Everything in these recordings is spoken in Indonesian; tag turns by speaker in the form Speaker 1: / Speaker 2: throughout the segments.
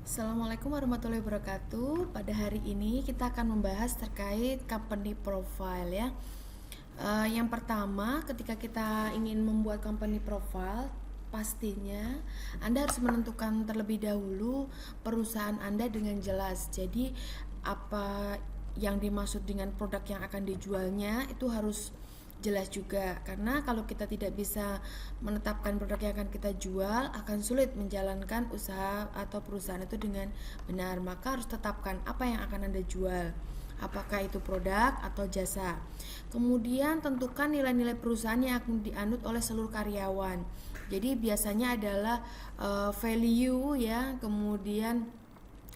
Speaker 1: Assalamualaikum warahmatullahi wabarakatuh. Pada hari ini kita akan membahas terkait company profile ya. Yang pertama, ketika kita ingin membuat company profile, pastinya Anda harus menentukan terlebih dahulu perusahaan Anda dengan jelas. Jadi apa yang dimaksud dengan produk yang akan dijualnya itu harus jelas juga, karena kalau kita tidak bisa menetapkan produk yang akan kita jual, akan sulit menjalankan usaha atau perusahaan itu dengan benar. Maka harus tetapkan apa yang akan Anda jual, apakah itu produk atau jasa. Kemudian tentukan nilai-nilai perusahaan yang akan dianut oleh seluruh karyawan. Jadi biasanya adalah value ya, kemudian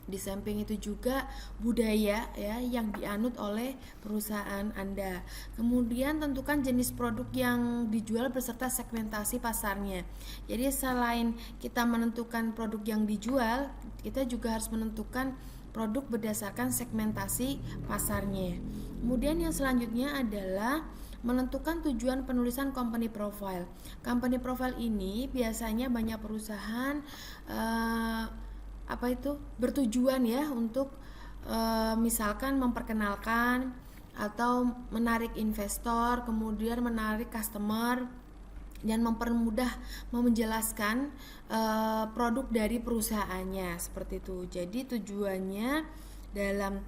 Speaker 1: di samping itu juga budaya ya yang dianut oleh perusahaan Anda. Kemudian tentukan jenis produk yang dijual beserta segmentasi pasarnya. Jadi selain kita menentukan produk yang dijual, kita juga harus menentukan produk berdasarkan segmentasi pasarnya. Kemudian yang selanjutnya adalah menentukan tujuan penulisan company profile. Company profile ini biasanya banyak perusahaan bertujuan ya untuk misalkan memperkenalkan atau menarik investor, kemudian menarik customer dan mempermudah menjelaskan produk dari perusahaannya seperti itu. Jadi tujuannya dalam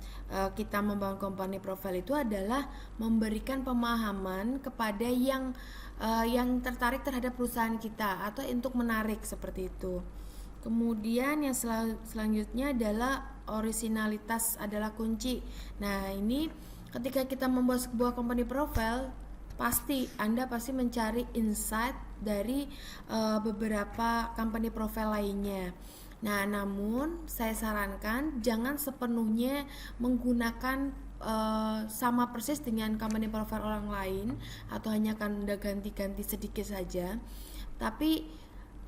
Speaker 1: kita membangun company profile itu adalah memberikan pemahaman kepada yang tertarik terhadap perusahaan kita atau untuk menarik seperti itu. Kemudian yang selanjutnya adalah originalitas adalah kunci. Nah, ini ketika kita membuat sebuah company profile, Anda pasti mencari insight dari beberapa company profile lainnya. Nah, namun saya sarankan jangan sepenuhnya menggunakan sama persis dengan company profile orang lain atau hanya akan Anda ganti-ganti sedikit saja. Tapi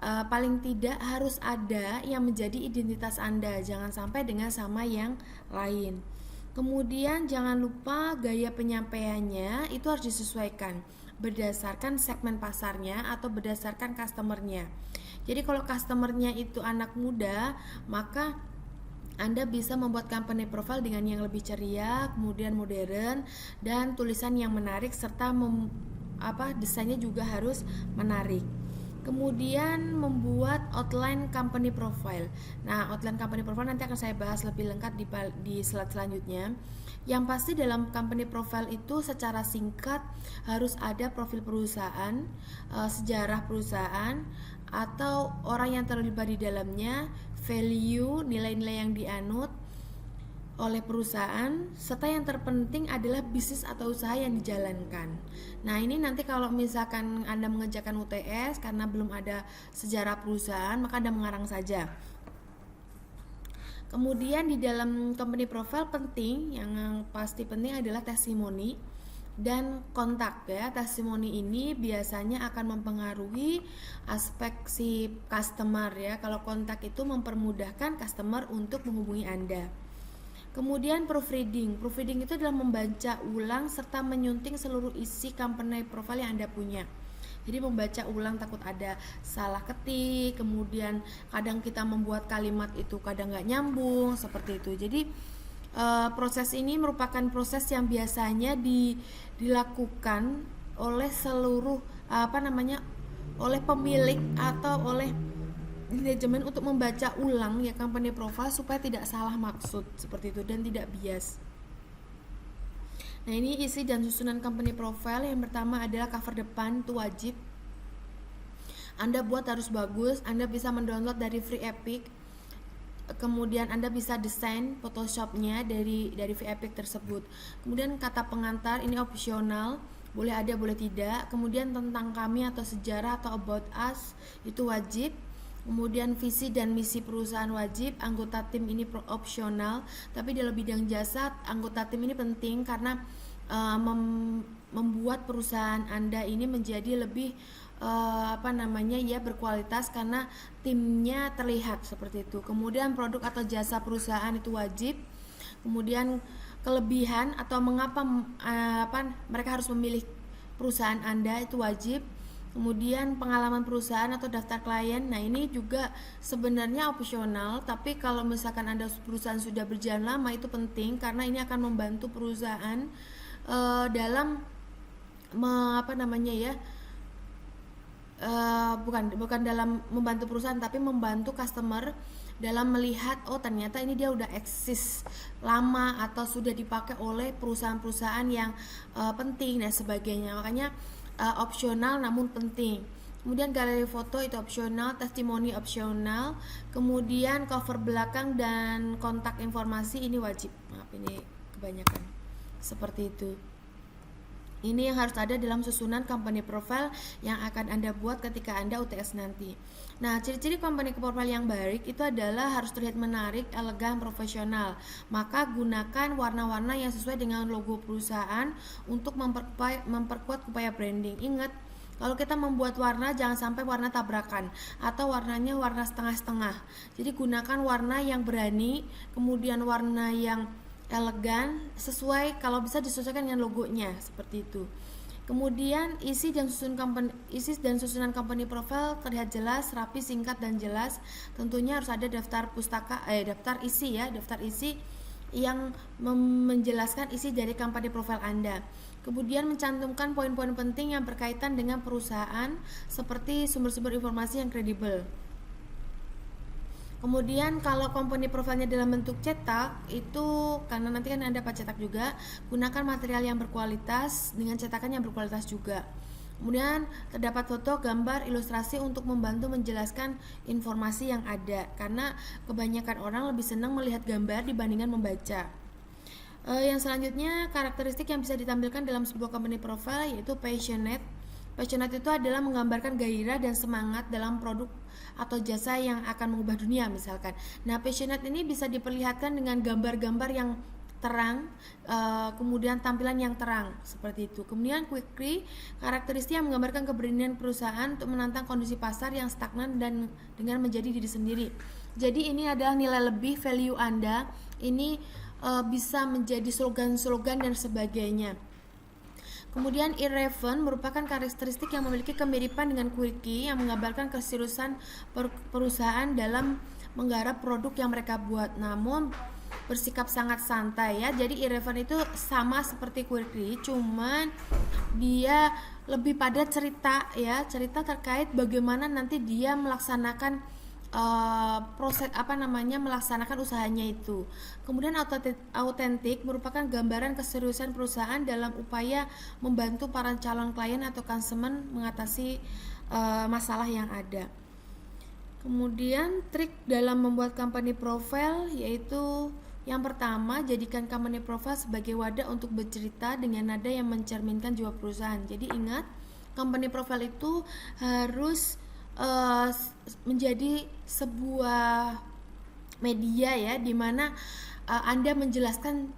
Speaker 1: paling tidak harus ada yang menjadi identitas Anda, jangan sampai dengan sama yang lain. Kemudian jangan lupa gaya penyampaiannya itu harus disesuaikan berdasarkan segmen pasarnya atau berdasarkan customernya. Jadi kalau customernya itu anak muda, maka Anda bisa membuat company profile dengan yang lebih ceria, kemudian modern, dan tulisan yang menarik serta desainnya juga harus menarik. Kemudian membuat outline company profile. Nah, outline company profile nanti akan saya bahas lebih lengkap di slide selanjutnya. Yang pasti dalam company profile itu secara singkat harus ada profil perusahaan, sejarah perusahaan atau orang yang terlibat di dalamnya, value, nilai-nilai yang dianut oleh perusahaan, serta yang terpenting adalah bisnis atau usaha yang dijalankan. Nah, ini nanti kalau misalkan Anda mengerjakan UTS karena belum ada sejarah perusahaan, maka Anda mengarang saja. Kemudian di dalam company profile yang pasti penting adalah testimoni dan kontak ya. Testimoni ini biasanya akan mempengaruhi aspek si customer ya. Kalau kontak itu mempermudahkan customer untuk menghubungi Anda. Kemudian proofreading itu adalah membaca ulang serta menyunting seluruh isi company profile yang Anda punya. Jadi membaca ulang, takut ada salah ketik, kemudian kadang kita membuat kalimat itu kadang nggak nyambung, seperti itu. Jadi proses ini merupakan proses yang biasanya dilakukan oleh seluruh oleh pemilik atau oleh manajemen untuk membaca ulang ya company profile supaya tidak salah maksud seperti itu dan tidak bias. Nah, ini isi dan susunan company profile. Yang pertama adalah cover depan, itu wajib Anda buat, harus bagus. Anda bisa mendownload dari Free Epic. Kemudian Anda bisa desain Photoshopnya dari Free Epic tersebut. Kemudian kata pengantar ini opsional, boleh ada boleh tidak. Kemudian tentang kami atau sejarah atau about us itu wajib. Kemudian visi dan misi perusahaan wajib, anggota tim ini opsional, tapi dalam bidang jasa anggota tim ini penting karena membuat perusahaan Anda ini menjadi lebih berkualitas karena timnya terlihat seperti itu. Kemudian produk atau jasa perusahaan itu wajib. Kemudian kelebihan atau mengapa mereka harus memilih perusahaan Anda itu wajib. Kemudian pengalaman perusahaan atau daftar klien. Nah, ini juga sebenarnya opsional, tapi kalau misalkan Anda perusahaan sudah berjalan lama itu penting karena ini akan membantu perusahaan dalam apa namanya ya, bukan dalam membantu perusahaan tapi membantu customer dalam melihat oh ternyata ini dia udah eksis lama atau sudah dipakai oleh perusahaan-perusahaan yang penting dan sebagainya. Makanya opsional namun penting. Kemudian galeri foto itu opsional, testimoni opsional, kemudian cover belakang dan kontak informasi ini wajib. Maaf, ini kebanyakan seperti itu. Ini yang harus ada dalam susunan company profile yang akan Anda buat ketika Anda UTS nanti. Nah, ciri-ciri company profile yang baik itu adalah harus terlihat menarik, elegan, profesional. Maka gunakan warna-warna yang sesuai dengan logo perusahaan untuk memperkuat upaya branding. Ingat, kalau kita membuat warna jangan sampai warna tabrakan atau warnanya warna setengah-setengah. Jadi gunakan warna yang berani, kemudian warna yang elegan, sesuai, kalau bisa disesuaikan dengan logonya seperti itu. Kemudian isi dan susunan company profile terlihat jelas, rapi, singkat dan jelas. Tentunya harus ada daftar isi yang menjelaskan isi dari company profile Anda. Kemudian mencantumkan poin-poin penting yang berkaitan dengan perusahaan seperti sumber-sumber informasi yang kredibel. Kemudian kalau company profilnya dalam bentuk cetak, itu karena nanti kan Anda cetak juga, gunakan material yang berkualitas dengan cetakan yang berkualitas juga. Kemudian terdapat foto, gambar, ilustrasi untuk membantu menjelaskan informasi yang ada, karena kebanyakan orang lebih senang melihat gambar dibandingkan membaca. Yang selanjutnya, karakteristik yang bisa ditampilkan dalam sebuah company profile yaitu passionate. Passionate itu adalah menggambarkan gairah dan semangat dalam produk atau jasa yang akan mengubah dunia misalkan. Nah, passionate ini bisa diperlihatkan dengan gambar-gambar yang terang, kemudian tampilan yang terang seperti itu. Kemudian quickly, karakteristik yang menggambarkan keberanian perusahaan untuk menantang kondisi pasar yang stagnan dan dengan menjadi diri sendiri. Jadi ini adalah nilai lebih, value Anda. Ini bisa menjadi slogan-slogan dan sebagainya. Kemudian irrelevant merupakan karakteristik yang memiliki kemiripan dengan quirky yang menggambarkan keseriusan perusahaan dalam menggarap produk yang mereka buat, namun bersikap sangat santai ya. Jadi irrelevant itu sama seperti quirky, cuman dia lebih pada cerita ya, cerita terkait bagaimana nanti dia melaksanakan melaksanakan usahanya itu. Kemudian autentik merupakan gambaran keseriusan perusahaan dalam upaya membantu para calon klien atau konsumen mengatasi masalah yang ada. Kemudian trik dalam membuat company profile yaitu yang pertama, jadikan company profile sebagai wadah untuk bercerita dengan nada yang mencerminkan jiwa perusahaan. Jadi ingat, company profile itu harus menjadi sebuah media ya, dimana Anda menjelaskan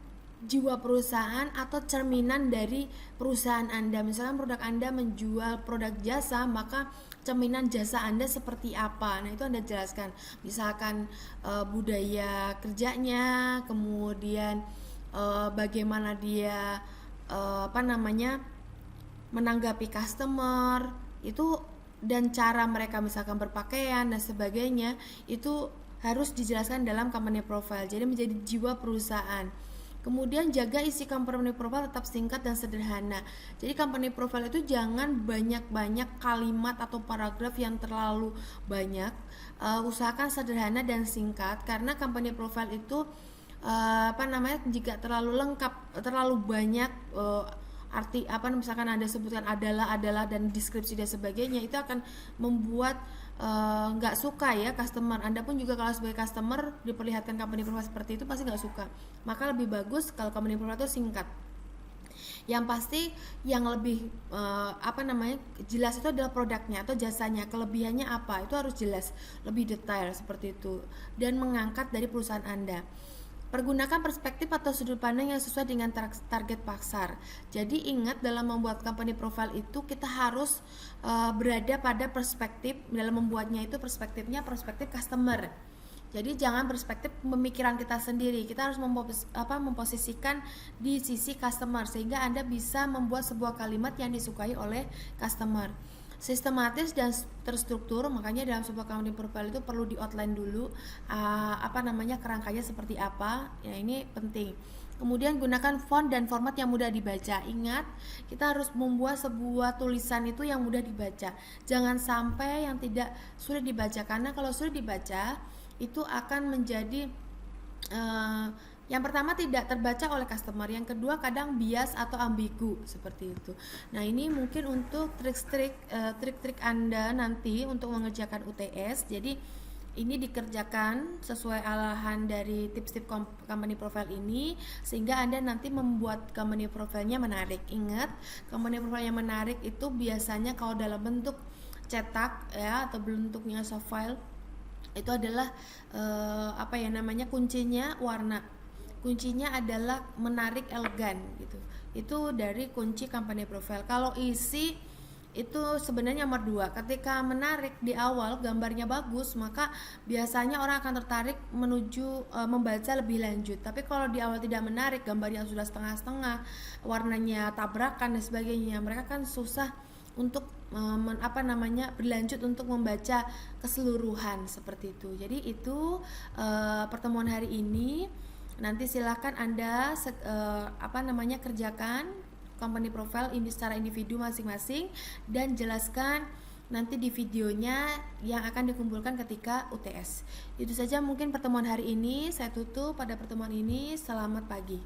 Speaker 1: jiwa perusahaan atau cerminan dari perusahaan Anda. Misalkan produk Anda menjual produk jasa, maka cerminan jasa Anda seperti apa. Nah, itu Anda jelaskan. Misalkan budaya kerjanya, kemudian bagaimana dia menanggapi customer itu, dan cara mereka misalkan berpakaian dan sebagainya, itu harus dijelaskan dalam company profile. Jadi menjadi jiwa perusahaan. Kemudian jaga isi company profile tetap singkat dan sederhana. Jadi company profile itu jangan banyak-banyak kalimat atau paragraf yang terlalu banyak. Usahakan sederhana dan singkat, karena company profile itu jika terlalu lengkap, terlalu banyak arti misalkan Anda sebutkan adalah dan deskripsi dan sebagainya, itu akan membuat nggak suka ya customer. Anda pun juga kalau sebagai customer diperlihatkan company profile seperti itu pasti nggak suka. Maka lebih bagus kalau company profile itu singkat. Yang pasti yang lebih jelas itu adalah produknya atau jasanya, kelebihannya apa, itu harus jelas, lebih detail seperti itu, dan mengangkat dari perusahaan Anda. Pergunakan perspektif atau sudut pandang yang sesuai dengan target pasar. Jadi ingat, dalam membuat company profile itu kita harus berada pada perspektif, dalam membuatnya itu perspektif customer. Jadi jangan perspektif pemikiran kita sendiri. Kita harus memposisikan di sisi customer, sehingga Anda bisa membuat sebuah kalimat yang disukai oleh customer. sistematis dan terstruktur. Makanya dalam sebuah company profile itu perlu di outline dulu kerangkanya seperti apa ya, ini penting. Kemudian gunakan font dan format yang mudah dibaca. Ingat, kita harus membuat sebuah tulisan itu yang mudah dibaca, jangan sampai yang tidak sulit dibaca, karena kalau sulit dibaca itu akan menjadi yang pertama tidak terbaca oleh customer, yang kedua kadang bias atau ambigu seperti itu. Nah, ini mungkin untuk trik-trik Anda nanti untuk mengerjakan UTS. Jadi ini dikerjakan sesuai arahan dari tips-tips company profile ini, sehingga Anda nanti membuat company profile-nya menarik. Ingat, company profile yang menarik itu biasanya kalau dalam bentuk cetak ya atau bentuknya soft file itu adalah kuncinya warna. Kuncinya adalah menarik, elegan gitu. Itu dari kunci company profile. Kalau isi itu sebenarnya nomor 2. Ketika menarik di awal, gambarnya bagus, maka biasanya orang akan tertarik menuju membaca lebih lanjut. Tapi kalau di awal tidak menarik, gambarnya sudah setengah-setengah, warnanya tabrakan dan sebagainya, mereka kan susah untuk berlanjut untuk membaca keseluruhan seperti itu. Jadi itu pertemuan hari ini. Nanti silakan Anda kerjakan company profile ini secara individu masing-masing dan jelaskan nanti di videonya yang akan dikumpulkan ketika UTS. Itu saja mungkin pertemuan hari ini. Saya tutup pada pertemuan ini. Selamat pagi.